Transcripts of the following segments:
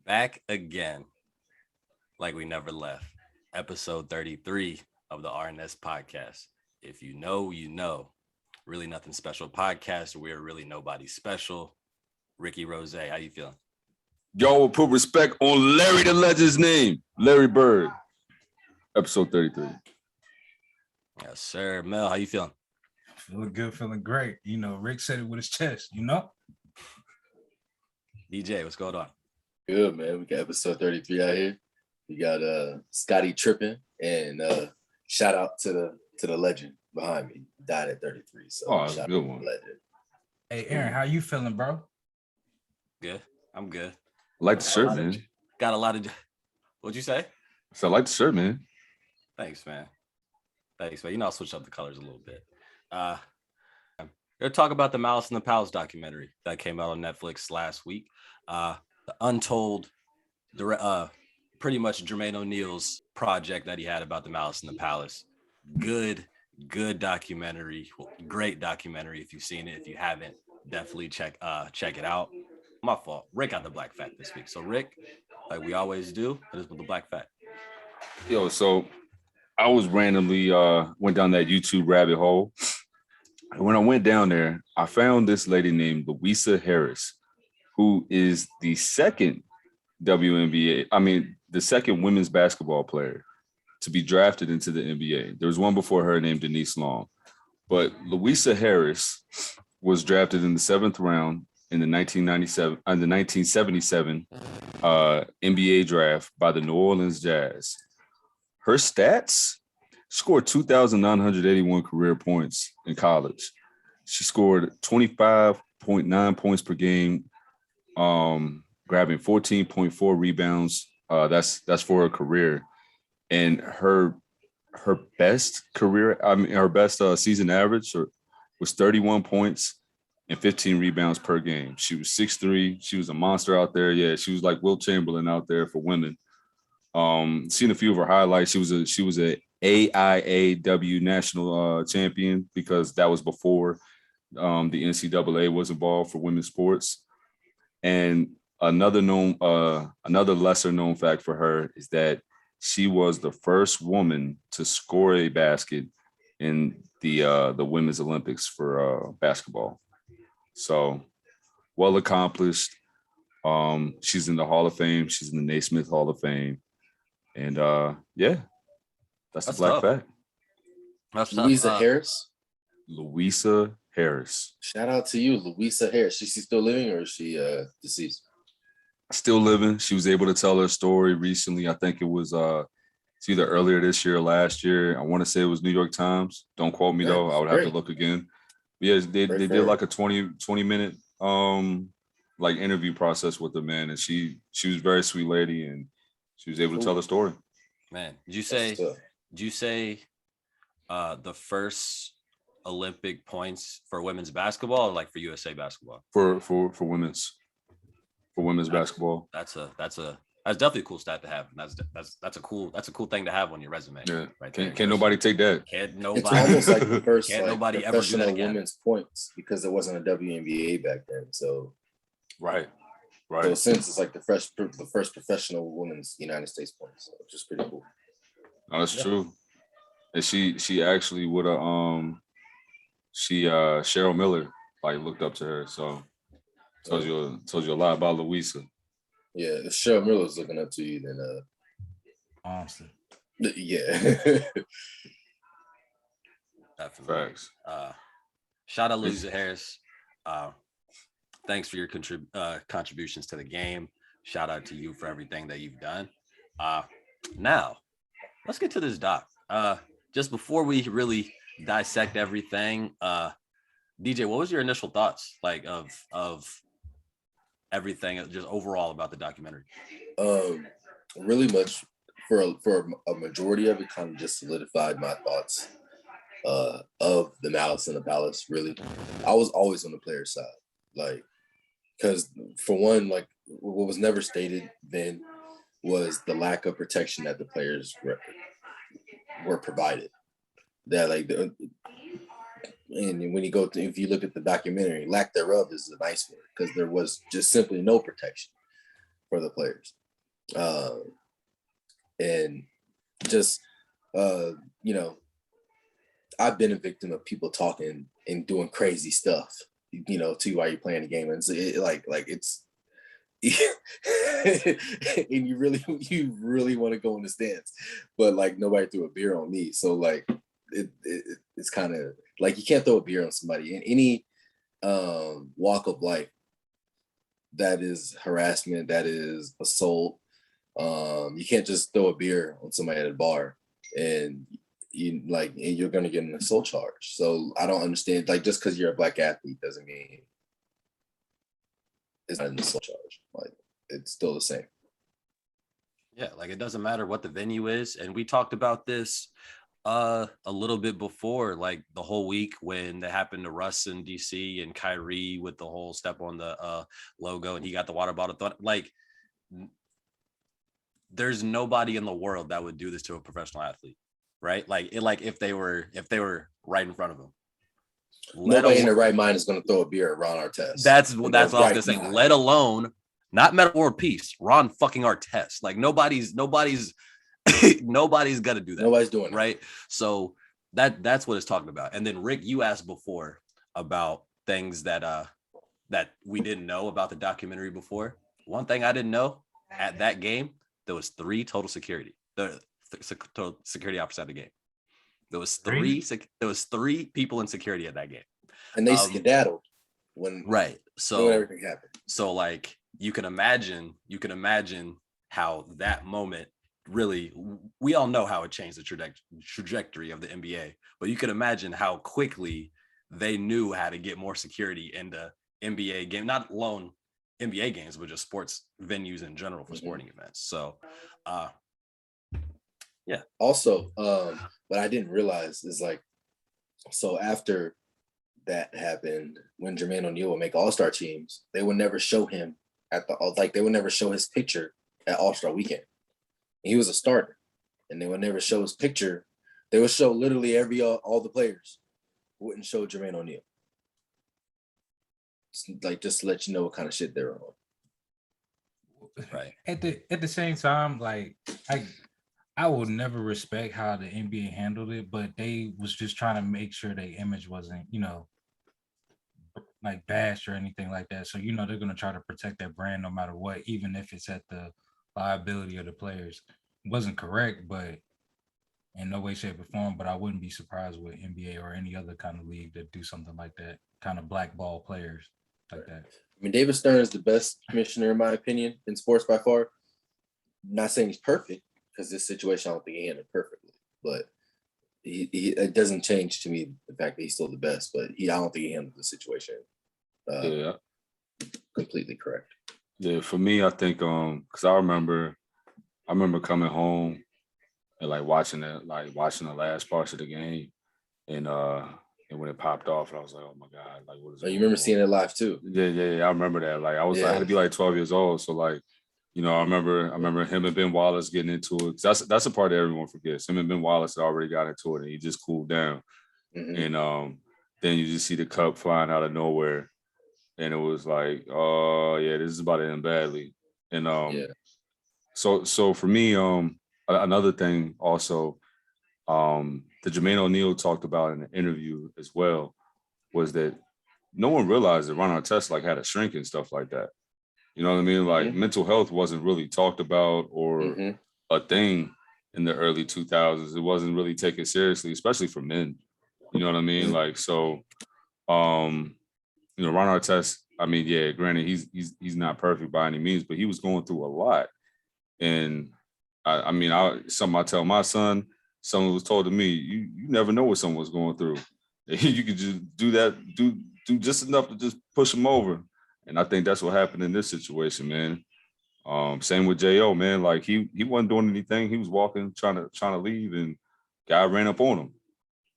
Back again, like we never left. Episode 33 of the RNS podcast. If you know, you know. Really nothing special podcast. We're really nobody special. Ricky Rose, how you feeling? Y'all will put respect on Larry the Legend's name. Larry Bird. Episode 33. Yes, sir. Mel, how you feeling? Feeling good, feeling great. You know, Rick said it with his chest, you know? DJ, what's going on? Good, man. We got episode 33 out here. We got Scotty tripping, and shout out to the legend behind me. Died at 33. So that's a good one. Legend. Hey, Aaron, how you feeling, bro? Good. I'm good. I like the shirt, man. Got a lot of. What'd you say? So I like the shirt, man. Thanks, man. You know, I'll switch up the colors a little bit. We're talk about the Malice and the Palace documentary that came out on Netflix last week. The Untold, pretty much Jermaine O'Neal's project that he had about the Malice and the Palace. Good documentary. Great documentary. If you've seen it, if you haven't, definitely check it out. My fault. Rick got the black fact this week. So Rick, like we always do, it is with the black fact. Yo, so I was randomly went down that YouTube rabbit hole. And when I went down there, I found this lady named Louisa Harris, who is the second the second women's basketball player to be drafted into the NBA. There was one before her named Denise Long. But Louisa Harris was drafted in the 7th round in the 1977 NBA draft by the New Orleans Jazz. Her stats: scored 2,981 career points in college. She scored 25.9 points per game, grabbing 14.4 rebounds. That's for her career. And her best season average was 31 points and 15 rebounds per game. She was 6'3". She was a monster out there. Yeah, she was like Wilt Chamberlain out there for women. Seen a few of her highlights. She was a AIAW national champion, because that was before the NCAA was involved for women's sports. And another lesser known fact for her is that she was the first woman to score a basket in the Women's Olympics for basketball. So well accomplished. She's in the Hall of Fame. She's in the Naismith Hall of Fame. And that's the black fact. That's Louisa Harris. Louisa Harris. Shout out to you, Louisa Harris. Is she still living, or is she deceased? Still living. She was able to tell her story recently. I think it was it's either earlier this year or last year. I want to say it was New York Times. Don't quote me though. I would have to look again. But yeah, they did like a 20 minute like interview process with the man, and she was a very sweet lady, and she was able to tell the story. Man, did you say the first Olympic points for women's basketball, or like for USA basketball? For women's basketball. That's definitely a cool stat to have. That's a cool thing to have on your resume. Yeah. Right. Can't nobody take that. Can't nobody. It's almost like the first nobody ever do that again. Women's points, because there wasn't a WNBA back then. So Right. So since it's like the first professional women's United States points, which is pretty cool. No, that's true. And she actually would have Cheryl Miller like looked up to her. So tells you a lot about Louisa. Yeah, if Cheryl Miller's looking up to you, then Honestly. Yeah. Definitely. Facts. Shout out Louisa Harris. Thanks for your contributions to the game. Shout out to you for everything that you've done. Now, let's get to this doc. Just before we really dissect everything, DJ, what was your initial thoughts like of everything, just overall about the documentary? Really much for a majority of it, kind of just solidified my thoughts of the Malice and the Palace. Really, I was always on the player side, like. Because for one, like what was never stated then was the lack of protection that the players were provided. That like, and when you go to, if you look at the documentary, lack thereof is a nice word, because there was just simply no protection for the players. And just, you know, I've been a victim of people talking and doing crazy stuff, you know, to you while you're playing the game. And it's and you really want to go in the stands, but like nobody threw a beer on me. So like it's kind of like you can't throw a beer on somebody in any walk of life. That is harassment, that is assault. You can't just throw a beer on somebody at a bar and you're gonna get an assault charge. So I don't understand, like, just because you're a black athlete doesn't mean it's not an assault charge. Like, it's still the same. Yeah, like it doesn't matter what the venue is. And we talked about this a little bit before, like the whole week when that happened to Russ in DC and Kyrie with the whole step on the logo and he got the water bottle. Like, there's nobody in the world that would do this to a professional athlete, right? Like if they were right in front of him. Nobody in their right mind is going to throw a beer at Ron Artest. That's what I was going to say. Let alone not Metal World Peace, Ron fucking Artest. Like nobody's nobody's gonna do that. Nobody's doing it. Right. So that's what it's talking about. And then Rick, you asked before about things that we didn't know about the documentary before. One thing I didn't know at that game, there was 3 total security. Total security officers at the game. There was three people in security at that game. And they skedaddled when So everything happened. So like you can imagine how that moment really, we all know how it changed the trajectory of the NBA, but you can imagine how quickly they knew how to get more security into NBA game, not alone NBA games, but just sports venues in general for sporting events. So yeah. Also, what I didn't realize is like, so after that happened, when Jermaine O'Neal would make All-Star teams, they would never show him they would never show his picture at All-Star weekend. He was a starter, and they would never show his picture. They would show literally all the players. Wouldn't show Jermaine O'Neal. Like, just to let you know what kind of shit they're on. Right. At the same time, like I will never respect how the NBA handled it, but they was just trying to make sure their image wasn't, you know, like bashed or anything like that. So, you know, they're going to try to protect their brand no matter what, even if it's at the liability of the players. It wasn't correct, but in no way, shape, or form. But I wouldn't be surprised with NBA or any other kind of league that do something like that, kind of blackball players like that. I mean, David Stern is the best commissioner, in my opinion, in sports by far. I'm not saying he's perfect, because this situation, I don't think he handled perfectly, but it doesn't change to me the fact that he's still the best, but I don't think he handled the situation completely correct. Yeah, for me, I think because I remember coming home and like watching the last parts of the game, and when it popped off, and I was like, oh my God, like what is it? You remember seeing it live too? Yeah, I remember that. Like I had to be like 12 years old, so like, you know, I remember him and Ben Wallace getting into it. That's a part that everyone forgets. Him and Ben Wallace had already got into it, and he just cooled down. Mm-hmm. And then you just see the cup flying out of nowhere, and it was like, oh yeah, this is about to end badly. And so for me, another thing also, that Jermaine O'Neal talked about in the interview as well was that no one realized that Ron Artest like had a shrink and stuff like that. You know what I mean? Like mental health wasn't really talked about or a thing in the early 2000s. It wasn't really taken seriously, especially for men. You know what I mean? Like, so, you know, Ron Artest, I mean, yeah, granted, he's not perfect by any means, but he was going through a lot. And I mean, something I tell my son, someone was told to me, you never know what someone's going through. You could just do just enough to just push him over. And I think that's what happened in this situation, man. Same with J.O., man. Like he wasn't doing anything. He was walking, trying to leave, and guy ran up on him.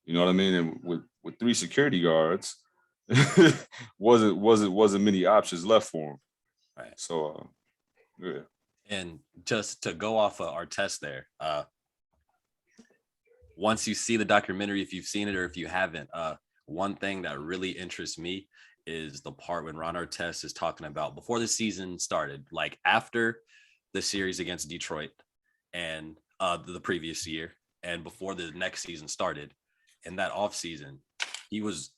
You know what I mean? And with 3 security guards, wasn't many options left for him. Right. So yeah. And just to go off of our test there, once you see the documentary, if you've seen it or if you haven't, one thing that really interests me is the part when Ron Artest is talking about before the season started, like after the series against Detroit and the previous year and before the next season started, in that off season, he was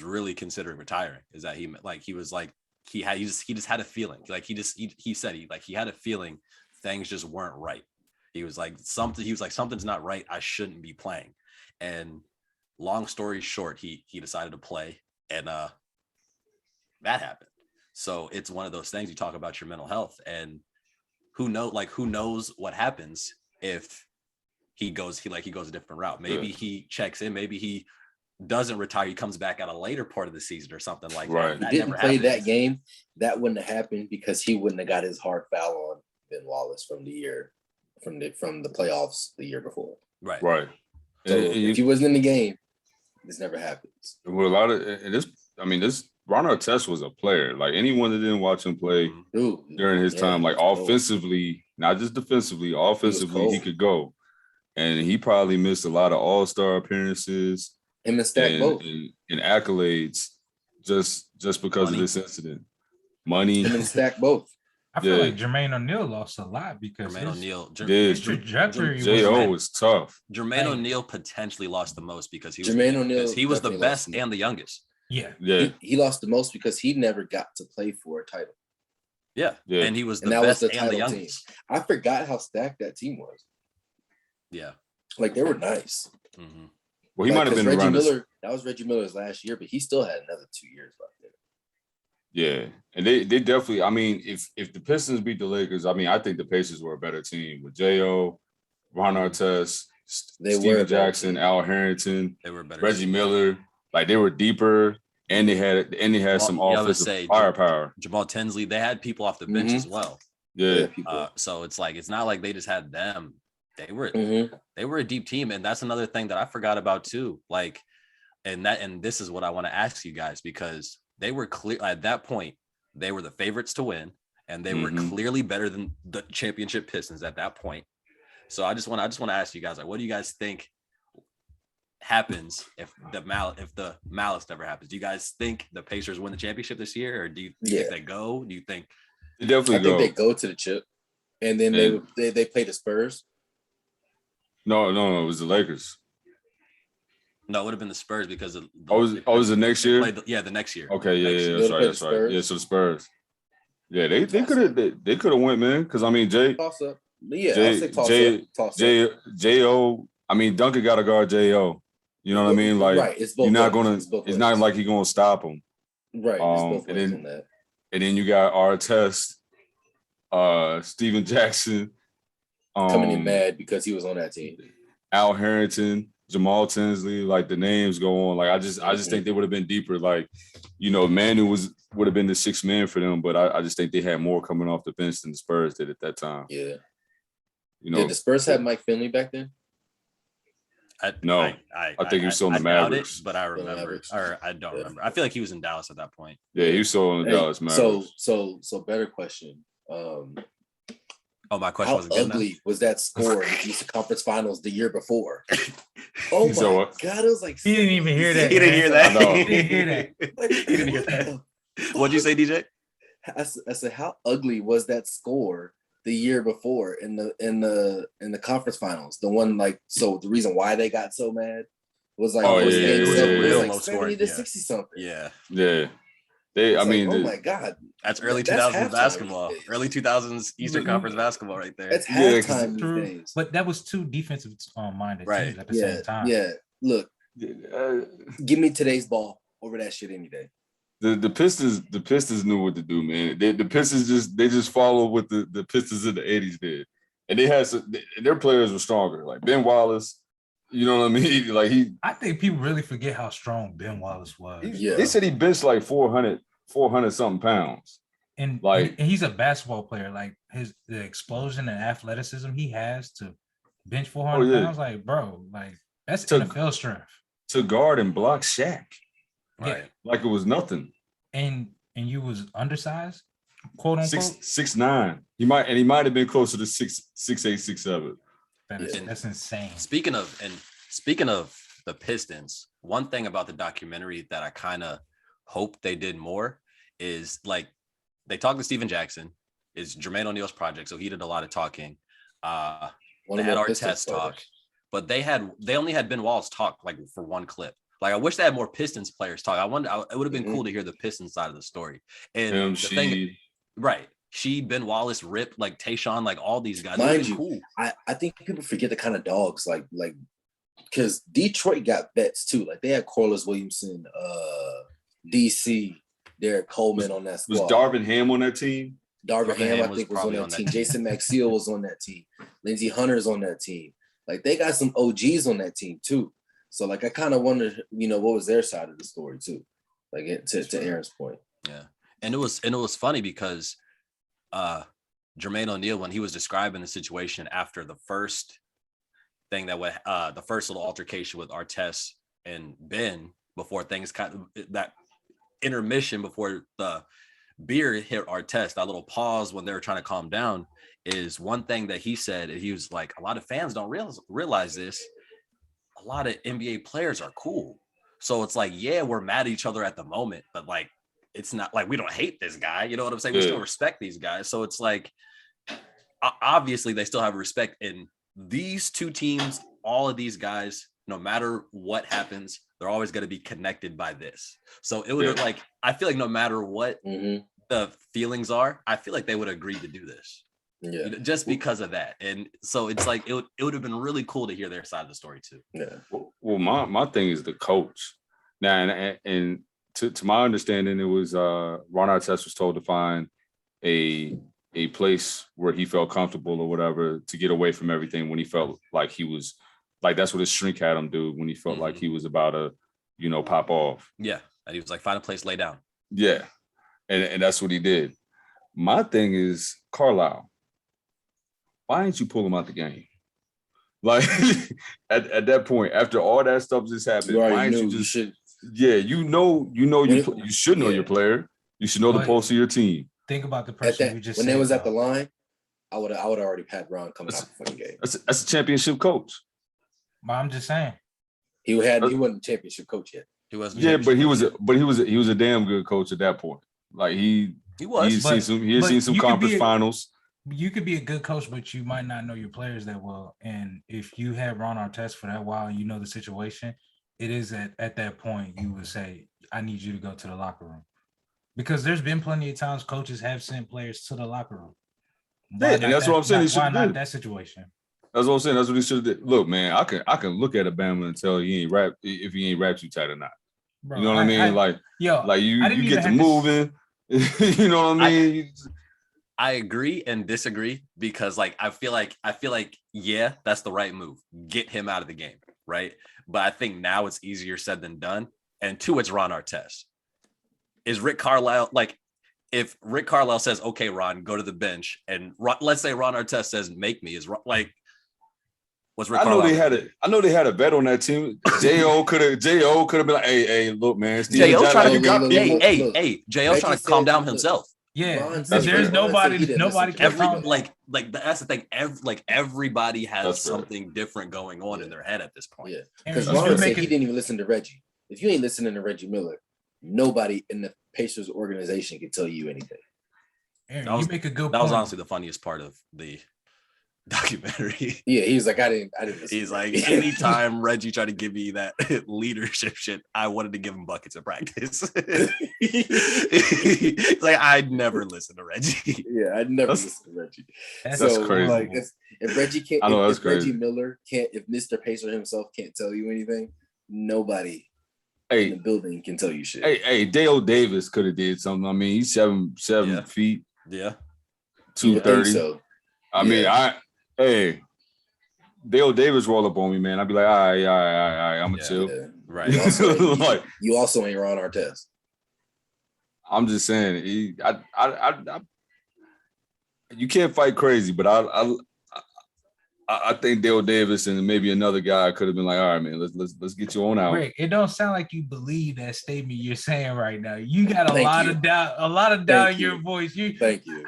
really considering retiring. Is that he just had a feeling, like he said he had a feeling things just weren't right. He was like something's not right. I shouldn't be playing. And long story short, he decided to play, and that happened. So it's one of those things. You talk about your mental health, and who knows what happens if he goes a different route. Maybe he checks in, maybe he doesn't retire, he comes back at a later part of the season or something like that. He didn't play that game. That wouldn't have happened because he wouldn't have got his hard foul on Ben Wallace from the playoffs the year before. Right. So if he wasn't in the game, this never happens. Well, a lot of this Ron Artest was a player. Like anyone that didn't watch him play during his time, like offensively, not just defensively, offensively, he could go. And he probably missed a lot of all-star appearances. Him and Stack both. And accolades just because of this incident. Money. Him and Stack both. I feel like Jermaine O'Neal lost a lot because his trajectory was tough. Jermaine O'Neal potentially lost the most because he was the best and the youngest. Yeah. He lost the most because he never got to play for a title. Yeah. And he was the best and the youngest. Team. I forgot how stacked that team was. Yeah. Like they were nice. Mm-hmm. Well, he might have been Reggie around Miller. That was Reggie Miller's last year, but he still had another 2 years left there. Yeah, and they definitely. I mean, if the Pistons beat the Lakers, I think the Pacers were a better team with J.O., Ron Artest, Steven Jackson, Al Harrington, they were better. Reggie Miller, like they were deeper, and they had some offensive firepower. Jamal Tinsley, they had people off the bench as well. Yeah. So it's not like they just had them. They were a deep team, and that's another thing that I forgot about too. Like, and this is what I want to ask you guys, because they were clear at that point. They were the favorites to win, and they were clearly better than the championship Pistons at that point. So I just want to ask you guys, like, what do you guys think happens if the Malice never happens? Do you guys think the Pacers win the championship this year, or do you think they go? Do you think they definitely I think they go to the chip, and then they play the Spurs. No, it was the Lakers. No, it would have been the Spurs because of was the next year? The next year. Okay, that's right. Yeah, so the Spurs. Yeah, they could have went, man. Because Toss up. Yeah, J.O. Duncan got to guard J.O. You know what I mean? Like, right. It's both. You're not gonna. It's not like you're gonna stop him. Right. It's both ways on that. And then you got Artest, Steven Jackson. Coming in mad because he was on that team. Al Harrington, Jamal Tinsley, like the names go on. Like I just think they would have been deeper. Like, Manu would have been the sixth man for them, but I just think they had more coming off the bench than the Spurs did at that time. Yeah. Did the Spurs have Mike Finley back then? I think he was still in the Mavericks. But I remember, or I don't remember. I feel like he was in Dallas at that point. Yeah, he was still in the Dallas Mavericks. So better question. My question was how ugly was that score in the Eastern Conference Finals the year before? Oh my God, it was like he didn't even hear that. He didn't hear that. He didn't hear that. He didn't hear that. What'd you say, DJ? I said, how ugly was that score the year before in the conference finals? The one so the reason why they got so mad was like it was 70 to 60 something. Yeah. Oh my God, that's early 2000s basketball, early 2000s Eastern Conference basketball right there. That's halftime these days. But that was two defensive minded teams at the same time. Yeah, look, give me today's ball over that shit any day. The Pistons knew what to do, man. The Pistons just followed what the Pistons in the 80s did, and they had their players were stronger. Like Ben Wallace, you know what I mean? Like I think people really forget how strong Ben Wallace was. They said he benched like 400 something pounds. And he's a basketball player. Like the explosion and athleticism he has to bench 400 pounds, like bro, like that's NFL strength. To guard and block Shaq. Right. Like it was nothing. And you was undersized, quote unquote. 6'9". He might have been closer to 6'8", 6'7". That's insane. Speaking of the Pistons, one thing about the documentary that I kind of hope they did more is like they talked to Steven Jackson. Is Jermaine O'Neal's project, so he did a lot of talking. They had Artest talk, but they only had Ben Wallace talk like for one clip. Like I wish they had more Pistons players talk. It would have been cool to hear the Pistons side of the story. And right. She, Ben Wallace, Rip, like Tayshaun, like all these guys. Mind you, cool. I think people forget the kind of dogs like because Detroit got vets too. Like they had Corliss Williamson, DC, Derek Coleman on that squad. Was Darvin Ham on that team? Darvin Ham, I think, was on that team. Jason Maxiell was on that team. Lindsey Hunter's on that team. Like they got some OGs on that team too. So like I kind of wondered, what was their side of the story too. Like to Aaron's point. Yeah. And it was funny because Jermaine O'Neal, when he was describing the situation after the first thing the first little altercation with Artest and Ben before things that intermission before the beer hit Artest, that little pause when they were trying to calm down is one thing that he said. He was like, a lot of fans don't realize this. A lot of NBA players are cool. So it's like, yeah, we're mad at each other at the moment, but like, it's not like we don't hate this guy. You know what I'm saying? We still respect these guys. So it's like, obviously they still have respect in these two teams. All of these guys, no matter what happens, they're always going to be connected by this. So it would like, I feel like no matter what the feelings are, I feel like they would agree to do this. Yeah. Just because of that. And so it's like, it would have been really cool to hear their side of the story too. Yeah. Well, my thing is the coach. Now, and to my understanding, it was Ron Artest was told to find a place where he felt comfortable or whatever to get away from everything when he felt like he was like, that's what his shrink had him do when he felt like he was about to, pop off. Yeah. And he was like, find a place, lay down. Yeah. And that's what he did. My thing is Carlisle. Why didn't you pull him out the game? Like at that point, after all that stuff just happened, why didn't you just should? Yeah, you should know your player. You should know the pulse of your team. Think about the person we just when they was at the line. I would already had Ron coming out the fucking game. That's a championship coach. But I'm just saying he wasn't a championship coach yet. He wasn't. Yeah, but he was a damn good coach at that point. Like he had seen some conference finals. You could be a good coach, but you might not know your players that well. And if you had Ron Artest for that while, you know the situation, it is at that point you would say, I need you to go to the locker room. Because there's been plenty of times coaches have sent players to the locker room. And that's what I'm saying. Why not that situation? That's what I'm saying. That's what he should have did. Look, man, I can look at a Bama and tell he ain't rap if he ain't wrapped you tight or not. Bro, you know what I mean? You get to moving. You know what I mean? I agree and disagree because I feel like yeah, that's the right move. Get him out of the game, right? But I think now it's easier said than done. And two, it's Ron Artest. Is Rick Carlisle if Rick Carlisle says, "Okay, Ron, go to the bench," and let's say Ron Artest says, "Make me," what's Rick Carlisle? I know they had a vet on that team. Jo could have been like, "Hey, look, man, Jo trying to Jo trying to calm down himself." Yeah, there's nobody can like that's the thing. Everybody has something different going on in their head at this point. Yeah, because Ron said he didn't even listen to Reggie. If you ain't listening to Reggie Miller, nobody in the Pacers organization can tell you anything. Aaron, you make a good point. That was honestly the funniest part of the documentary. Yeah, he was like, I didn't. He's like, anytime Reggie tried to give me that leadership shit, I wanted to give him buckets of practice. He's like, I'd never listen to Reggie. Yeah, I'd never listen to Reggie. That's crazy. Like, if Reggie can't, if Reggie Miller can't, if Mr. Pacer himself can't tell you anything, nobody in the building can tell you shit. Hey, Dale Davis could have did something. I mean, he's 7 feet. Yeah. 230. So. I mean, Dale Davis roll up on me, man. I'd be like, all right, I'm gonna chill. Yeah. Right. You also ain't Ron Artest. I'm just saying, you can't fight crazy, but I think Dale Davis and maybe another guy could have been like, all right, man, let's get you on out. Rick, it don't sound like you believe that statement you're saying right now. You got a lot of doubt in your voice. Thank you.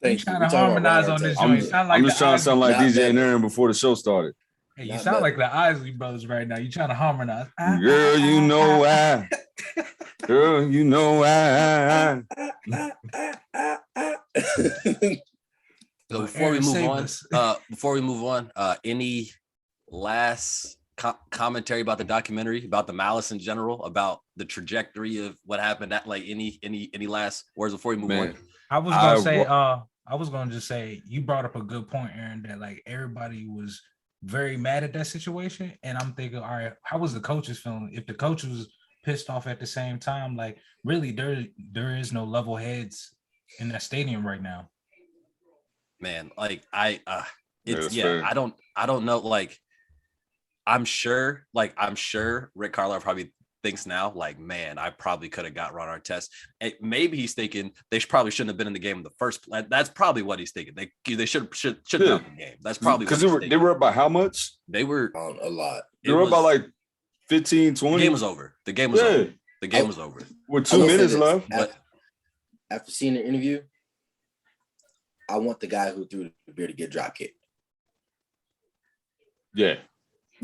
You trying to harmonize on this joint. I'm just trying to sound like DJ and Aaron before the show started. Hey, you sound like the Isley brothers right now. You trying to harmonize. Girl, you know why. Girl, you know I. So Aaron, save us. before we move on, any last commentary about the documentary, about the Malice in general, about the trajectory of what happened? At like any last words before we move on? I was gonna just say you brought up a good point, Aaron, that like everybody was very mad at that situation. And I'm thinking, all right, how was the coaches feeling? If the coach was pissed off at the same time, like really there is no level heads in that stadium right now. Man, like fair. I don't know. Like I'm sure Rick Carlisle probably thinks now, like, man, I probably could have got Ron Artest. And maybe he's thinking they probably shouldn't have been in the game in the first place. That's probably what he's thinking. They should have been in the game. That's probably because they were up by how much? They were a lot. They were up by like 15, 20. The game was over. The game was over. The game was over. With 2 minutes left. After seeing the interview, I want the guy who threw the beer to get drop kicked. Yeah.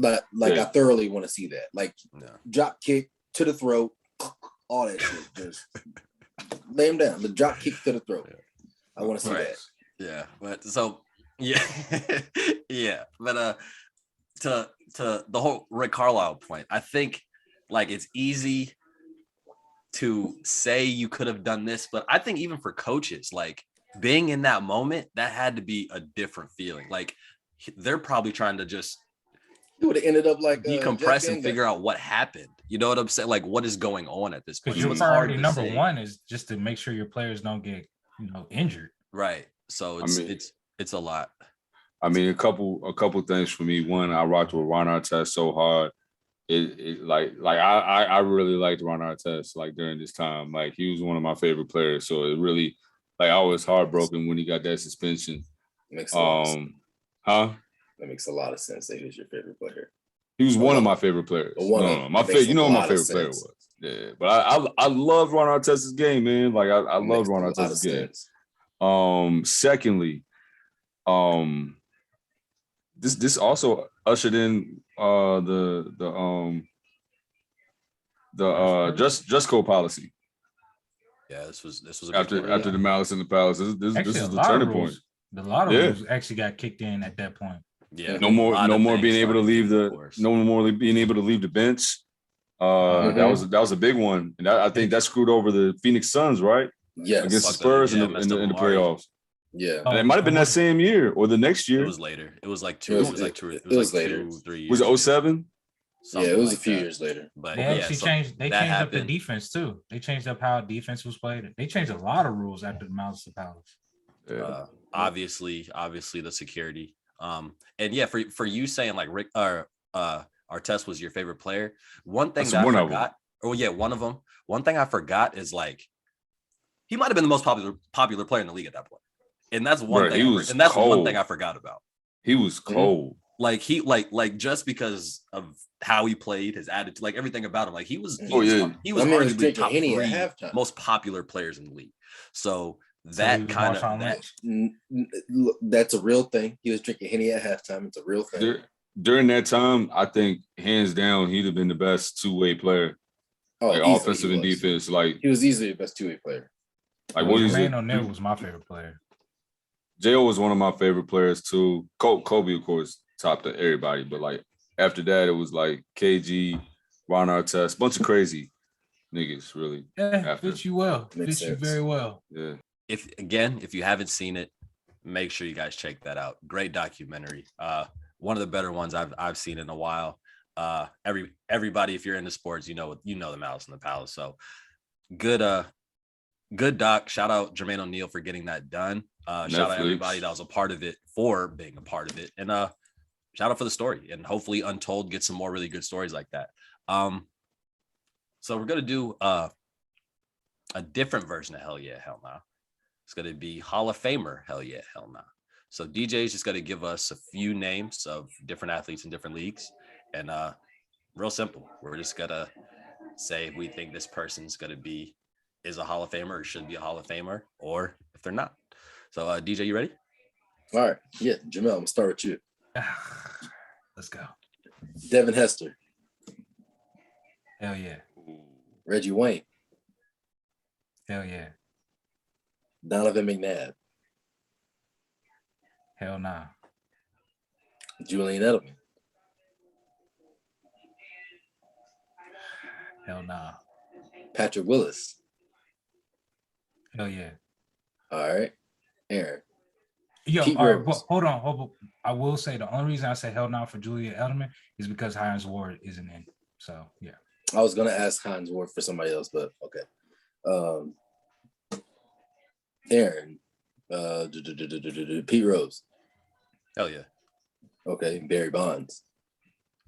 I thoroughly want to see that. Like drop kick to the throat, all that shit. Just lay him down. The drop kick to the throat. I want to see that. Yeah, but so yeah, yeah. But to the whole Rick Carlisle point, I think like it's easy to say you could have done this, but I think even for coaches, like being in that moment, that had to be a different feeling. Like they're probably trying to just he would have ended up like decompress and figure out what happened. You know what I'm saying? Like what is going on at this point? Because your priority number one is just to make sure your players don't get injured. Right. So it's a lot. I mean, a couple things for me. One, I rocked with Ron Artest so hard. I really liked Ron Artest like during this time. Like he was one of my favorite players. So it really like I was heartbroken when he got that suspension. Makes a lot of sense. That makes a lot of sense that he was your favorite player. He was one of my favorite players. My favorite. You know what my favorite player was. Yeah, but I love Ron Artest's game, man. Like I love Ron Artest's game. Secondly, this also ushered in the dress code policy. Yeah, this was after the Malice in the Palace. This is the turning point. A lot of rules actually got kicked in at that point. Yeah, no more being able to leave the bench. That was a big one, and I think that screwed over the Phoenix Suns, right? Yes, against the Spurs in the playoffs. Yeah, and it might have been that same year or the next year. It was later. It was like two. It was later. 2, 3 years. Was it 07? Yeah, it was a few years later. But they actually changed. They changed up the defense too. They changed up how defense was played. They changed a lot of rules after the Malice in the Palace. Yeah. Obviously the security. And yeah, for you saying like Rick Artest was your favorite player. One thing that I forgot. Oh yeah, one of them. One thing I forgot is like he might have been the most popular player in the league at that point. And that's one thing. And that's one thing I forgot about. He was cold. Like he like just because of how he played, his attitude, like everything about him. Like he was arguably top 3 most popular players in the league. So that kind of that's a real thing. He was drinking Henny at halftime. It's a real thing. During that time, I think hands down he'd have been the best two-way player. Like offensive and defense. Like he was easily the best two-way player. Like what is it? Jermaine O'Neal was my favorite player. J.O. was one of my favorite players too. Kobe, of course, topped everybody, but like after that, it was like KG, Ron Artest, bunch of crazy niggas, really. Yeah, fits you well. Fits you very well. Yeah. If you haven't seen it, make sure you guys check that out. Great documentary. One of the better ones I've seen in a while. Everybody, if you're into sports, you know the Malice in the Palace. So good doc. Shout out Jermaine O'Neal for getting that done. Shout out everybody that was a part of it for being a part of it. And shout out for the story. And hopefully Untold gets some more really good stories like that. So we're gonna do a different version of Hell Yeah, Hell Nah. It's gonna be Hall of Famer Hell Yeah, Hell Nah. So DJ is just gonna give us a few names of different athletes in different leagues. And real simple. We're just gonna say if we think this person's is a Hall of Famer or should be a Hall of Famer, or if they're not. So DJ, you ready? All right. Yeah, Jamel, I'm gonna start with you. Let's go. Devin Hester. Hell yeah. Reggie Wayne. Hell yeah. Donovan McNabb, Hell nah. Julian Edelman, Hell nah. Patrick Willis. Hell yeah. All right, Aaron. Yo, Pete all right, Rose. but hold on. I will say the only reason I say hell no for Julia Edelman is because Hines Ward isn't in. So yeah. I was gonna ask Hines Ward for somebody else, but okay. Aaron. Pete Rose. Hell yeah. Okay. Barry Bonds.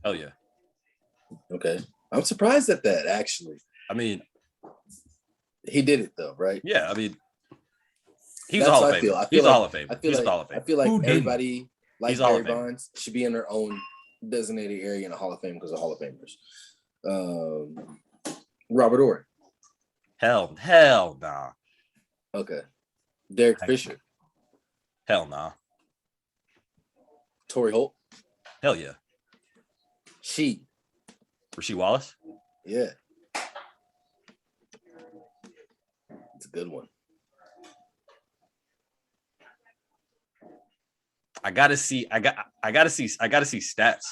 Hell yeah. Okay. I'm surprised at that, actually. I mean, he did it though, right? Yeah, I mean, he's That's a Hall how of I feel. Famer. I feel He's a like- Hall of Famer. I feel He's like a Hall of Famer. I feel like Who didn't? everybody like He's a Hall Barry of Famer. Bonds should be in their own designated area in the Hall of Fame because of Hall of Famers. Robert Ory. Hell nah. Okay. Derek Fisher. Hell nah. Torrey Holt. Hell yeah. She. Rasheed Wallace. Yeah. It's a good one. I gotta see stats.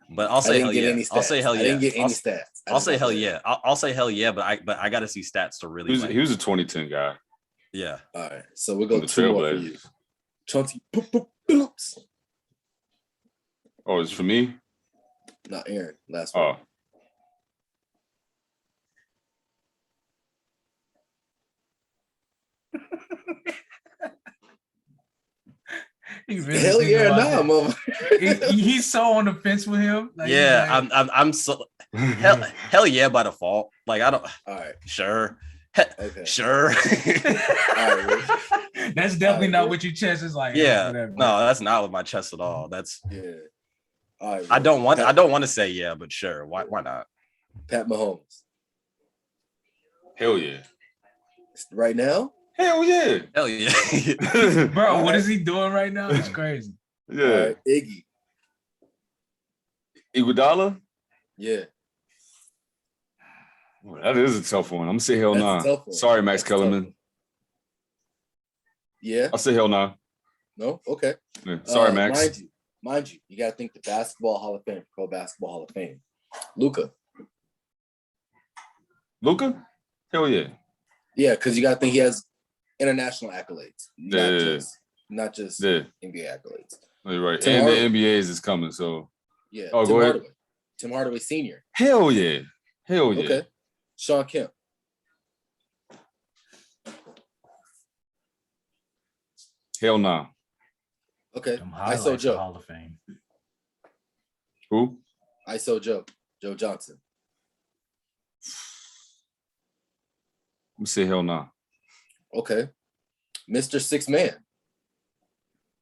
But I'll I say didn't hell get yeah. any stats. I'll say hell I yeah. didn't get any stats. I'll say hell yeah. I'll say hell yeah, but I gotta see stats to really. He was a 2010 guy. Yeah. All right. So we'll go The two more for you. Trailblazers. Chauncey Billups. Oh, it's for me? Not Aaron. Last one. Oh. He really Hell thinking yeah, about nah, that. mama. He's so on the fence with him. Like, he's Yeah, like, I'm so hell yeah by default. Like I don't All right. sure. Okay. Sure. All right. that's definitely All not right, what your chest is like. Yeah. Whatever. No, that's not with my chest at all. That's Yeah. All right. I don't want to say yeah, but sure. Why not? Pat Mahomes. Hell yeah. Right now? Hell yeah. Hell yeah. Bro, what is he doing right now? It's crazy. Yeah. All right. Iggy. Iguodala? Yeah. Oh, that is a tough one. I'm gonna say hell That's a nah. tough one. Sorry, Max That's a tough Kellerman. one. Yeah. I'll say hell nah. No? Okay. Yeah. Sorry, Max. Mind you, you got to think the Basketball Hall of Fame, Pro Basketball Hall of Fame. Luka. Luca? Hell yeah. Yeah, because you got to think he has international accolades, Yeah. not just Yeah. NBA accolades. You're right. Tim And Hardaway. the NBA's is coming, so Yeah. Oh, Tim go ahead. Hardaway. Tim Hardaway Sr. hell yeah. Hell yeah. Okay. Sean Kemp. Hell nah. Okay. Them ISO highlights of Joe. Hall of Fame. Who? ISO Joe. Joe Johnson. Let me say hell nah. Okay. Mr. Six Man.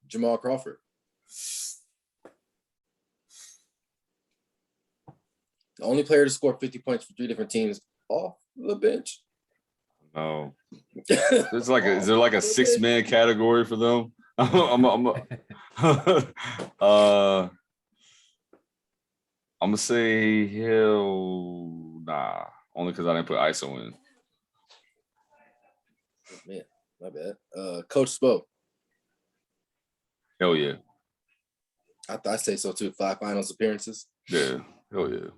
Jamal Crawford. The only player to score 50 points for 3 different teams off the bench. No. There's like is there like a 6-man category for them? I'm gonna say hell nah. Only because I didn't put ISO in. Oh, man, my bad. Coach Spo. Hell yeah. I say so too. 5 finals appearances. Yeah. Hell yeah.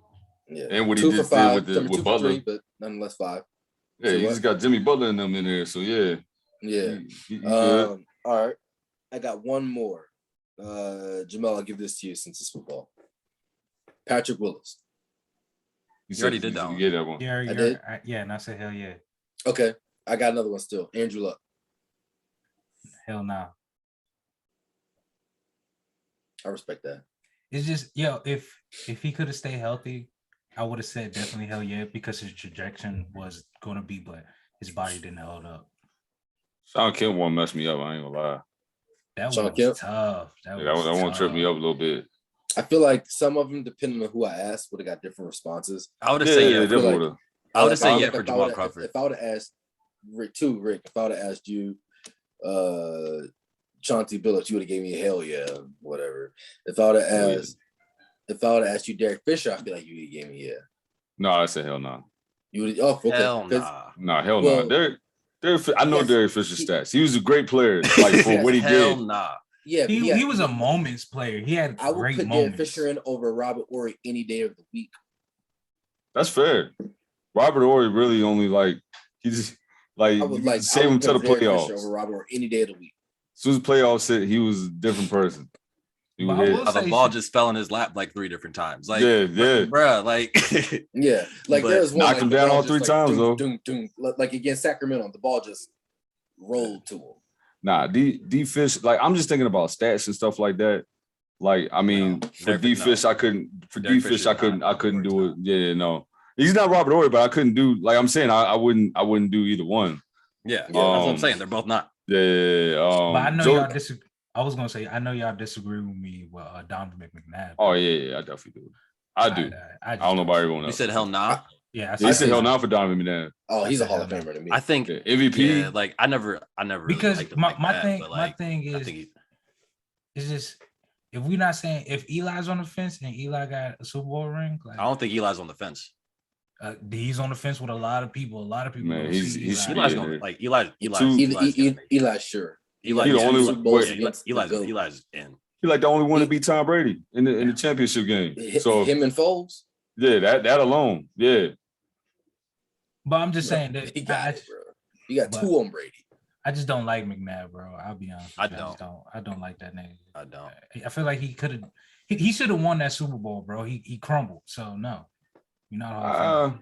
Yeah. And what he 2 for just did 5. with the- Number with 2 for Butler. 3, but nonetheless 5. Yeah, Say you what? just got Jimmy Butler and them in there. So yeah. Yeah. He good. All right. I got one more. Jamal, I'll give this to you since it's football. Patrick Willis. You already did that one. Yeah, that one. Yeah, and I said hell yeah. Okay. I got another one still. Andrew Luck. Hell no. I respect that. It's just if he could have stayed healthy, I would have said definitely hell yeah, because his trajectory was gonna be, but his body didn't hold up. Sean Kemp won't mess me up. I ain't gonna lie. That Sean one Kemp? was tough. That Won't trip me up a little bit. I feel like some of them, depending on who I asked, would have got different responses. I would have said yeah. I feel definitely like- would've. I would have said yeah If for I Jamal would've- Crawford. If I would have asked Rick, if I would have asked you, Chauncey Billups, you would have gave me a hell yeah, whatever. If I would have asked you Derek Fisher, I feel like you would have gave me yeah. No, I said hell no. You would okay. Hell 'cause nah. Nah, hell Well- no. Derek I know Yes, Derek Fisher's stats. He was a great player, like for what he Hell did. nah. Yeah, he was a moments player. He had I would great put moments. Derek Fisher in over Robert Ory any day of the week. That's fair. Robert Ory really only like he just like I would you save him to the Derek Fisher playoffs. over Robert Ory any day of the week. As soon as playoffs hit, he was a different person. He But would I hit. will The say ball she- just fell in his lap like 3 different times. Like, Yeah. bruh, like, Yeah, like But there was one knocked like, him the down ball all just, 3 like, times, though. like against Sacramento, the ball just rolled to him. Nah, D Fish, like I'm just thinking about stats and stuff like that. Like, I mean, No, for Derek- D no. Fish, I couldn't. For Derek D Fish, Fisher I is couldn't. not I couldn't Robert do Ory's it. Yeah, no, he's not Robert Ory, but I couldn't do. Like I'm saying, I wouldn't do either one. yeah, Yeah, that's what I'm Um, saying. They're both not. Yeah. but I know Joe- y'all disagree. I was gonna say I know y'all disagree with me with Donovan McNabb. Oh yeah, I definitely do. I do. I I don't know about everyone You else. said hell nah. Yeah, Yeah, he said I hell said- now for Donovan McNabb. Oh, he's a I Hall said of hell Famer to me. I think Yeah, MVP. yeah, like I never really because liked him my, like my that, thing but, my like, thing I is think it's just if we're not saying if Eli's on the fence and Eli got a Super Bowl ring, like I don't think Eli's on the fence. he's on the fence with a lot of people. A lot of people Man, don't he's- see he's- Eli. Eli's Yeah. going like Eli's Two- Eli's sure. Eli, He the yeah, only Eli- Super Bowls yeah, against the Eli's GOAT. Eli's in. He like the only one to beat Tom Brady in the championship game. So Him and Foles. yeah, that alone, yeah. But I'm just saying that He got it, bro. You got 2 on Brady. I just don't like McNabb, bro. I'll be honest. I with you. don't. I don't like that name. I don't. I feel like he could have. He should have won that Super Bowl, bro. He crumbled. So no, you're not a Hall of Famer.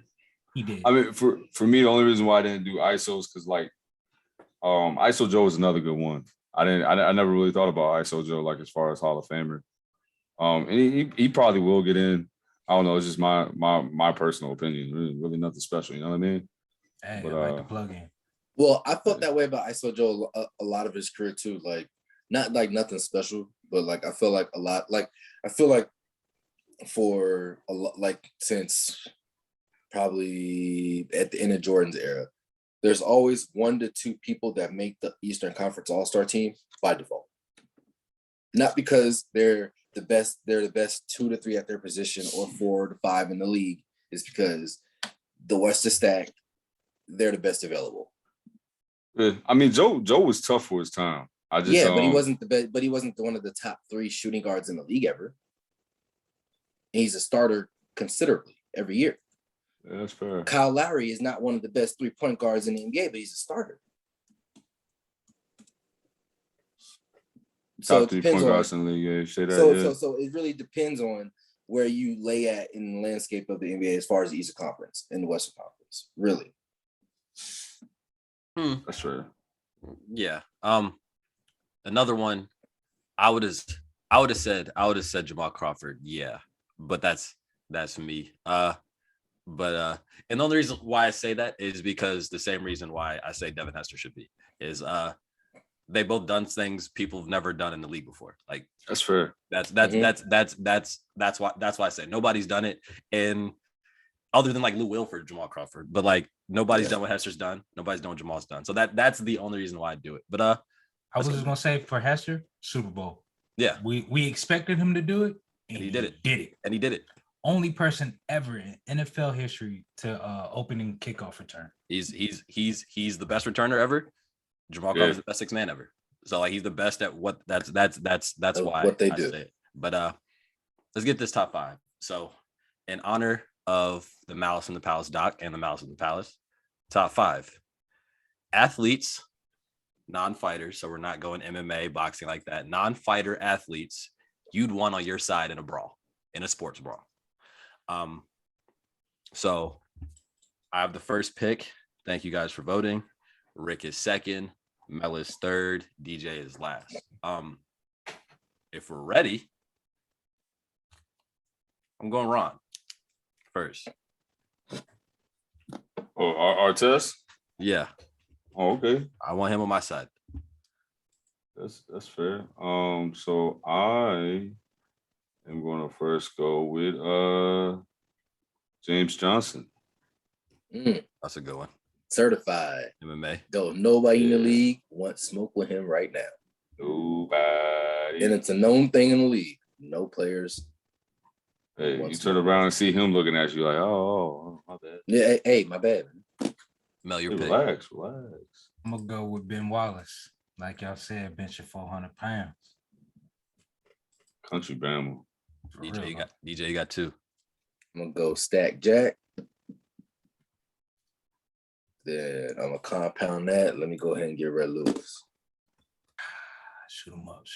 He did. I mean, for me, the only reason why I didn't do ISO is because like, ISO Joe is another good one. I never really thought about ISO Joe like as far as Hall of Famer. And he probably will get in. I don't know. It's just my personal opinion. Really nothing special. You know what I mean? Hey, but, I like the plug-in. Well, I felt that way about ISO Joe a lot of his career too. Like, not like nothing special, but like I feel like a lot. Like I feel like for a lot, like since probably at the end of Jordan's era, there's always 1 to 2 people that make the Eastern Conference All-Star team by default. Not because they're the best 2 to 3 at their position or 4 to 5 in the league. It's because the West is stacked. They're the best available. Yeah. I mean, Joe was tough for his time. I just But he wasn't the best. But he wasn't one of the top 3 shooting guards in the league ever. And he's a starter considerably every year. Yeah, that's fair. Kyle Lowry is not one of the best 3-point guards in the NBA, but he's a starter. So Top it 3 depends point on. guards in the league. Yeah, say that. So it really depends on where you lay at in the landscape of the NBA as far as the Eastern Conference and the Western Conference. Really. That's fair. Yeah. Another one. I would have said Jamal Crawford. Yeah, but that's me. But and the only reason why I say that is because the same reason why I say Devin Hester should be is they both done things people have never done in the league before. Like That's fair. that's why I say nobody's done it, and other than like Lou Will for Jamal Crawford, but like nobody's done what Hester's done. Nobody's done what Jamal's done. So that's the only reason why I do it. But I was just gonna say for Hester, Super Bowl. yeah, We expected him to do it, and he did it. And he did it. Only person ever in NFL history to opening kickoff return. He's the best returner ever. Jamal Crawford's the best 6 man ever. So like he's the best at what that's why what they I do. say it. But let's get this top 5. So in honor of the Malice in the Palace doc and the Malice in the Palace, top 5 athletes, non-fighters. So we're not going MMA, boxing like that. Non-fighter athletes you'd want on your side in a brawl, in a sports brawl. So I have the first pick. Thank you guys for voting. Rick is second, Mel is third, DJ is last. If we're ready, I'm going Ron first. Oh, Artest? Yeah, Oh, okay. I want him on my side. That's fair. So I am gonna first go with James Johnson. That's a good one. Certified. MMA. Though nobody in the league wants smoke with him right now. Nobody. And it's a known thing in the league. No players. Hey, you wants turn smoke. around and see him looking at you like, oh, my bad. Yeah, hey, my bad. Mel, your Hey, pick. relax. I'm gonna go with Ben Wallace. Like y'all said, benching 400 pounds. Country Bama. For DJ, real, you got 2. I'm gonna go Stack Jack. Then I'm gonna compound that. Let me go ahead and get Red Lewis. Shoot him up.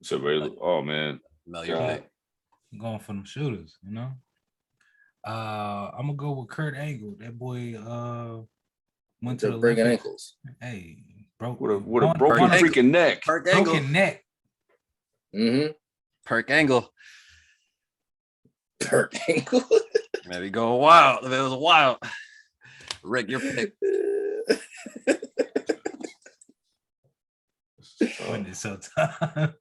So, oh man, Mel, your God. pick. I'm going for them shooters, you know. I'm gonna go with Kurt Angle. That boy went to the breaking Olympics. ankles. Hey, broke with a one broken freaking neck. Perk Angle. broken neck. Mm-hmm. Perk Angle. Perk ankle. Maybe go wild. If it was wild. Rick, your pick. When it's so time.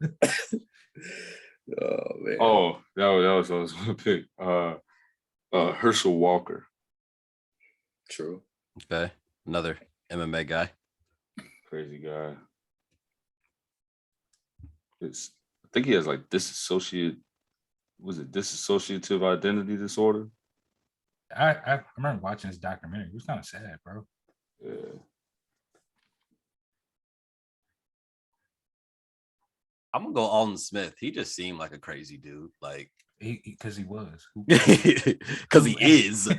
Oh man. Oh, that was what I was gonna pick. Herschel Walker. True. Okay. Another MMA guy. Crazy guy. I think he has like dissociative identity disorder? I remember watching this documentary. It was kind of sad, bro. Yeah. I'm gonna go Alden Smith. He just seemed like a crazy dude. Like Because he was. because he is.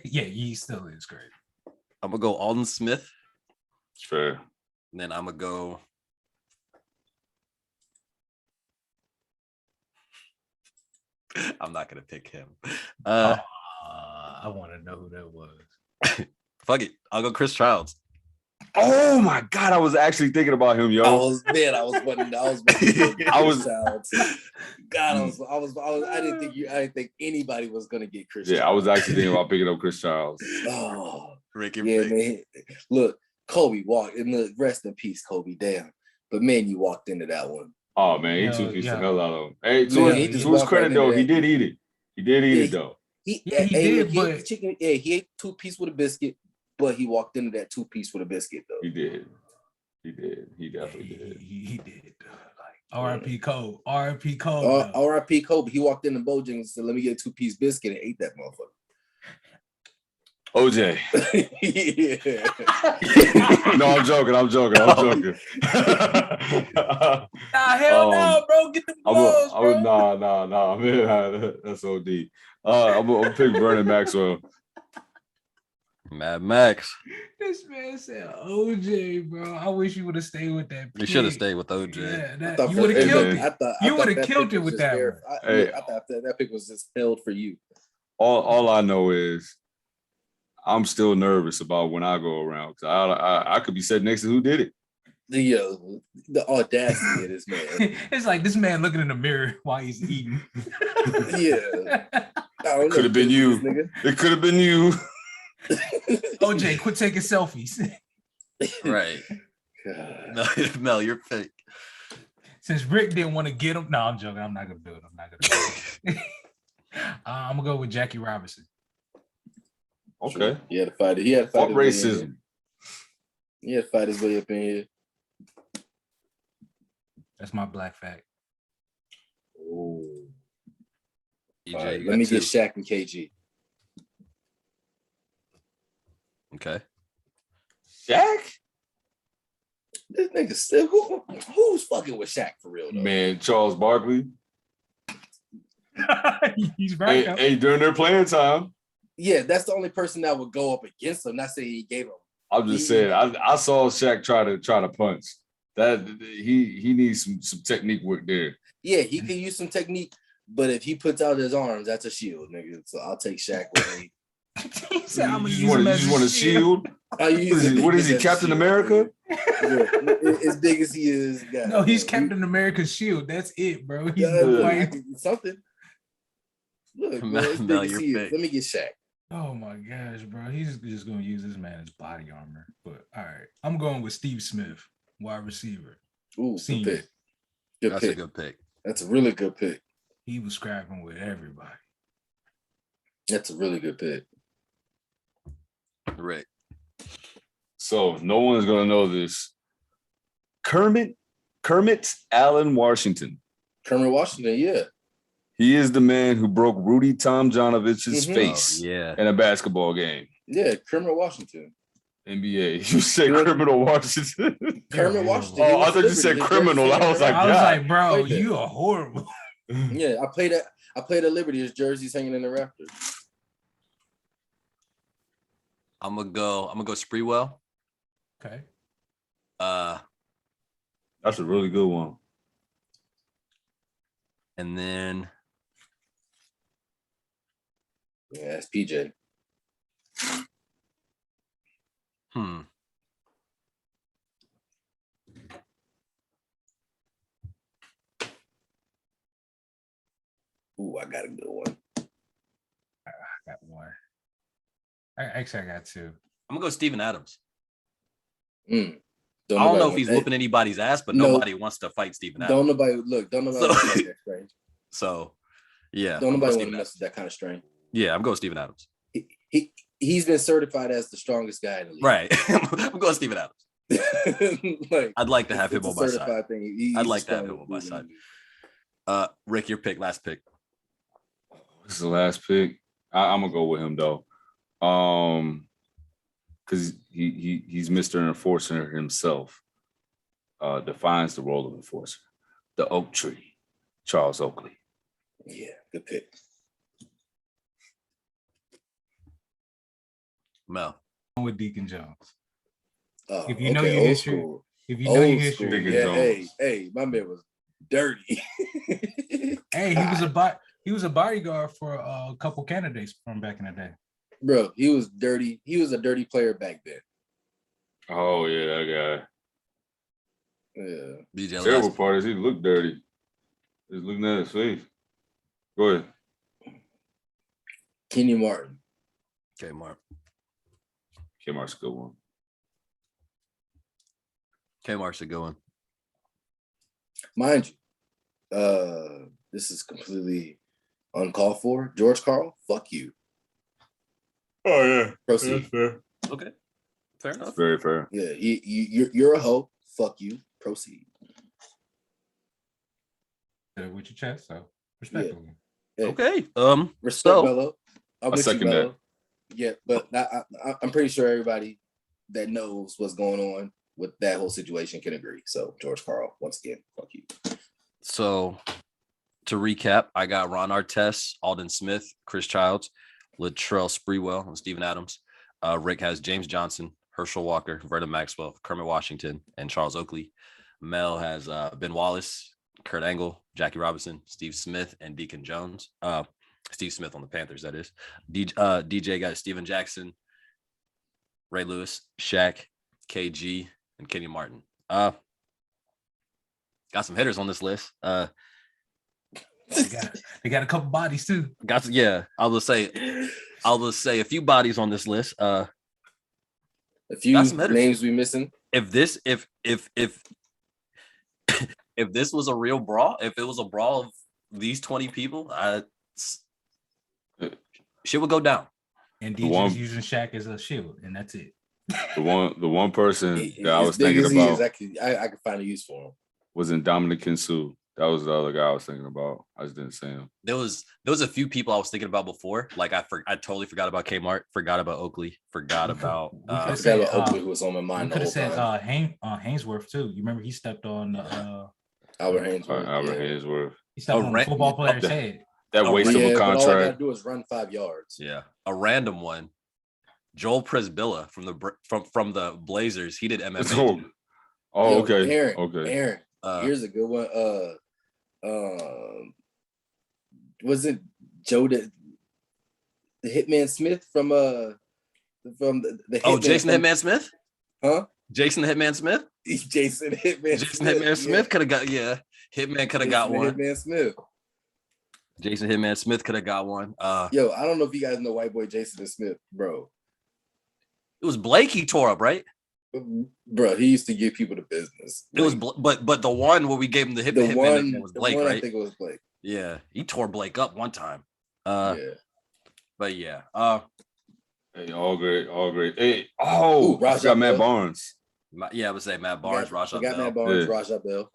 Yeah, he still is great. I'm gonna go Alden Smith. It's fair. And then I'm gonna go. I'm not gonna pick him. I want to know who that was. Fuck it. I'll go Chris Childs. Oh my God, I was actually thinking about him, yo. I was wondering. I didn't think anybody was gonna get Chris. Yeah, I was actually thinking about picking up Chris Childs. Oh, Ricky, yeah, man. Look, Kobe walked in the rest in peace, Kobe. Damn, but man, you walked into that one. Oh man, he two-pieced the hell out of him. Hey, to his credit right though, that. he did eat it. He did eat it though. He did, he ate the chicken. Yeah, he ate 2-piece with a biscuit, but he walked into that 2-piece with a biscuit though. He did. He definitely did. He did. Like R.I.P. Cole. R.I.P. Cole. R.I.P. Cole. He walked into Bojangles and said, "Let me get a 2-piece biscuit," and ate that motherfucker. OJ. Yeah. No, I'm joking. Nah, hell no, bro. Get the gloves, bro. Nah, man. That's OD. I'm gonna pick Vernon Maxwell. Mad Max. This man said OJ, bro. I wish you would have stayed with that. You should have stayed with OJ. Yeah, you would have killed it. You would have killed it with that one. I thought that pick was just held for you. All I know is I'm still nervous about when I go around because I could be sitting next to who did it. The audacity of this man. It's like this man looking in the mirror while he's eating. Yeah. It could have been you. It could have been you. OJ, quit taking selfies. Right. Mel, you're fake. Since Rick didn't want to get him. No, I'm joking. I'm not gonna do it. I'm gonna go with Jackie Robinson. Okay. He had to fight it. Fuck racism. He had to fight his way up in here. That's my black fact. Oh. Right, let me get Shaq and KG. Okay. Shaq? This nigga still who's fucking with Shaq for real though? Man, Charles Barkley. He's right. Hey, during their playing time. Yeah, that's the only person that would go up against him. Not saying he gave him. I'm just saying. I saw Shaq try to punch. That he needs some technique work there. Yeah, he could use some technique, but if he puts out his arms, that's a shield, nigga. So I'll take Shaq with me. He said, I'm you just want a shield? What is he, Captain America? Yeah, as big as he is. God, no, he's Captain America's shield. That's it, bro. He's something. Look, bro, as big as he is. Let me get Shaq. Oh my gosh, bro. He's just gonna use this man as body armor. But all right, I'm going with Steve Smith, wide receiver. Ooh, good pick. That's a good pick. That's a really good pick. He was scrapping with everybody. That's a really good pick. Rick. So no one's gonna know this. Kermit Allen Washington. Kermit Washington, yeah. He is the man who broke Rudy Tomjanovich's face in a basketball game. Yeah, Kermit Washington. NBA. You said Criminal Washington. Kermit horrible. Washington. Oh, I thought you said criminal. I was like, I was God. like, bro, Played you are horrible. Yeah, I played at Liberty. His jersey's hanging in the rafters. I'm gonna go Spreewell. Okay. That's a really good one. And then Yeah, that's PJ. Ooh, I got a good one. I got one. I got two. I'm gonna go Steven Adams. Don't I don't know if nobody he's want- whooping anybody's ass, but No. nobody wants to fight Steven Adams. Don't nobody look. Don't nobody So- want to fight that strain. So, yeah. Don't I'm nobody going want to Steven mess Adams. with that kind of strain. Yeah, I'm going Steven Adams. He's been certified as the strongest guy in the league. Right. I'm going Steven Adams. Like, I'd like to have him it's a on my side. certified thing. He's I'd like to the have him on my strongest side. dude in the league. Rick, your pick, last pick. This is the last pick. I'm gonna go with him though. Because he's Mr. Enforcer himself. Defines the role of enforcer. The oak tree, Charles Oakley. Yeah, good pick. Mel. I'm with Deacon Jones. Oh, If you know okay, your old history- school. If you know your Old history, school. Deacon Yeah, Jones. hey, my man was dirty. hey, he was a bodyguard for a couple candidates from back in the day. Bro, he was dirty. He was a dirty player back then. Oh yeah, that Yeah. BJ, guy. Terrible last- part is he looked dirty. Just looking at his face. Go ahead. Kenny Martin. Okay, Mark. Kmart's a good one. Kmart's a good one. Mind you, this is completely uncalled for. George Carl, fuck you. Oh yeah. Proceed. Fair. Okay. Fair enough. Very fair. Yeah, you're a hoe. Fuck you. Proceed. With your chest, so respectfully. Hey, Okay. respect, So- Mello. I'm I with you, second that. Mello. Yeah, but I'm pretty sure everybody that knows what's going on with that whole situation can agree. So George Carl, once again, fuck you. So to recap, I got Ron Artest, Alden Smith, Chris Childs, Latrell Sprewell, and Steven Adams. Rick has James Johnson, Herschel Walker, Vernon Maxwell, Kermit Washington, and Charles Oakley. Mel has Ben Wallace, Kurt Angle, Jackie Robinson, Steve Smith, and Deacon Jones. Steve Smith on the Panthers, that is. DJ got Steven Jackson, Ray Lewis, Shaq, KG, and Kenny Martin. Got some hitters on this list. They got a couple bodies too. I'll just say a few bodies on this list. A few Got some hitters. names we missing. If this was a real brawl, if it was a brawl of these 20 people, shit would go down. And The DJ's one- using Shaq as a shield, and that's it. The one person that I As was big thinking as he is, about I could find a use for him. was in Dominic Kinsu. That was the other guy I was thinking about. I just didn't say him. There was a few people I was thinking about before. Like I totally forgot about Kmart, forgot about Oakley, forgot about I could've forgot said, about Oakley, who was on my We mind the could whole have said time. Hainsworth too. You remember he stepped on Albert Hainsworth. Albert yeah. Hainsworth. he stepped on a Rand- football player's the- head. That Oh, waste of Yeah, a but all I gotta contract. do is run 5 yards. yeah, a random one. Joel Presbilla from the Blazers. He did MMA. Oh, oh, Yo, okay. Aaron, Okay. Aaron, here's a good one. Was it Joe the Hitman Smith from the Hitman Jason from- Hitman Smith? Huh? Jason Hitman Smith? Jason Hitman Jason Hitman Smith could have got Hitman could have got one. Hitman Smith. Jason Hitman Smith could have got one. Yo, I don't know if you guys know white boy Jason Smith, bro. It was Blake he tore up, right? Bro, he used to give people the business. It was, but the one where we gave him the the Hitman one. was The Blake, one I right? think it was Blake. Yeah, he tore Blake up one time. Yeah. But yeah, Hey, all great. Hey, Ooh, I Rajah got Matt Bell. Barnes. I would say Matt Barnes, Rashad got Bell. Matt Barnes, Yeah. Rajah Bell.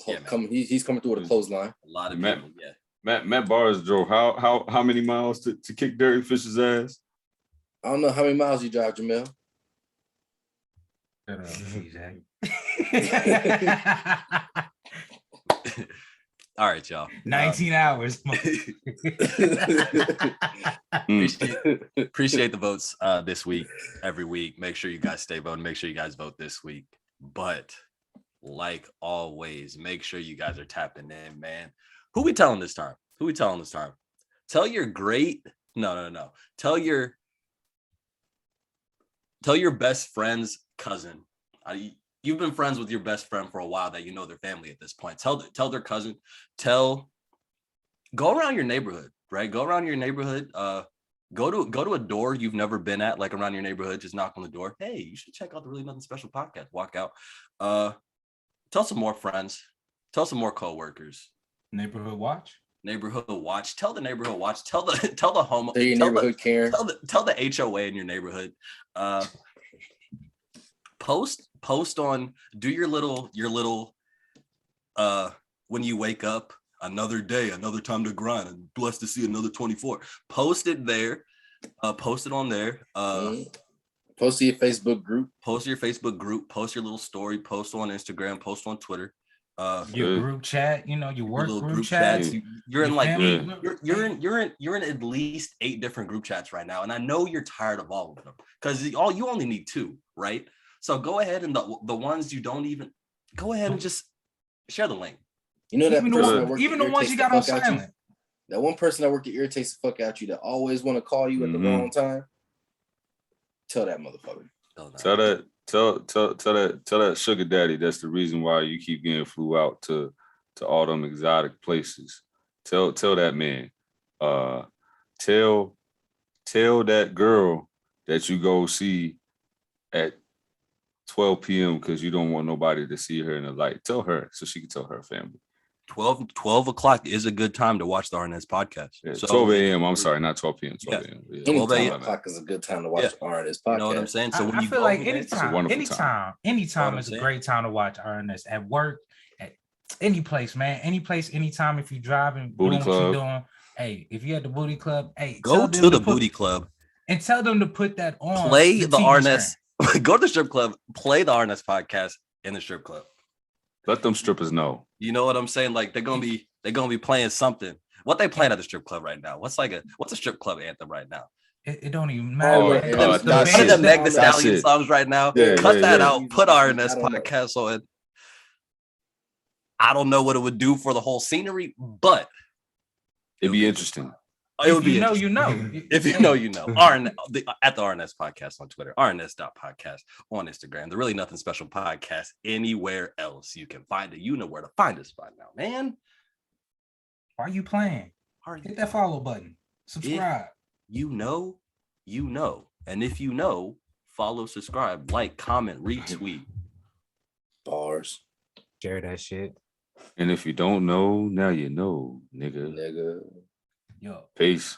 Yeah, man. He's coming through with a clothesline. A lot of Matt- people, yeah. Matt Barnes drove how many miles to kick Derek Fisher's ass? I don't know how many miles you drive, Jamel. Shut up, TJ. All right, y'all. 19 hours. Appreciate the votes this week, every week. Make sure you guys stay voting. Make sure you guys vote this week. But like always, make sure you guys are tapping in, man. Who we telling this time? Tell your great no. Tell your best friend's cousin. You've been friends with your best friend for a while that you know their family at this point. Tell their cousin. Go around your neighborhood, right? Go around your neighborhood. Go to a door you've never been at, like around your neighborhood. Just knock on the door. Hey, you should check out the Really Nothing Special podcast. Walk out. Tell some more friends. Tell some more coworkers. Neighborhood watch. Tell the neighborhood watch. Tell the home. Tell your neighborhood Karen. Tell the HOA in your neighborhood. Post on. Do your little. When you wake up, another day, another time to grind, and blessed to see another 24. Post it there. Post it on there. Post to your Facebook group. Post your little story. Post on Instagram. Post on Twitter. Your group chat. Your work group chats. You're in like you're in at least 8 different group chats right now, and I know you're tired of all of them because you only need 2, right? So go ahead and the ones you don't even go ahead and just share the link. You know that even the ones you got on silent. That one person that worked to irritates the fuck out you that always want to call you at the wrong time. Tell that motherfucker. Tell that sugar daddy that's the reason why you keep getting flew out to all them exotic places. Tell that man. Tell that girl that you go see at 12 p.m. because you don't want nobody to see her in the light. Tell her so she can tell her family. 12 o'clock is a good time to watch the RNS podcast. Yeah, so, 12 a.m. I'm sorry, not 12 p.m. 12 a.m. Yeah. 12 o'clock is a good time to watch the RNS podcast. You know what I'm saying? So when I you feel like anytime is a great time to watch RNS at work, at any place, man. Any place, anytime. If you're driving, booty doing club. what you're doing. Hey, if you're at the booty club, hey, go to the booty club and tell them to put that on. Play the RNS. Go to the strip club. Play the RNS podcast in the strip club. Let them strippers know. You know what I'm saying? Like they're gonna be playing something. What they playing at the strip club right now? What's a strip club anthem right now? It don't even matter. The Meg Thee Stallion songs right now. Cut that out. Put RNS podcast on. I don't know what it would do for the whole scenery, but it'd be interesting. It would be you know. If you know, you know. At the RNS podcast on Twitter, RNS.podcast on Instagram. The Really Nothing Special podcast anywhere else you can find it. You know where to find us by now, man. Why are you playing? Hit that follow button. Subscribe. If you know. And if you know, follow, subscribe, like, comment, retweet. Bars. Share that shit. And if you don't know, now you know, nigga. Yo. Peace.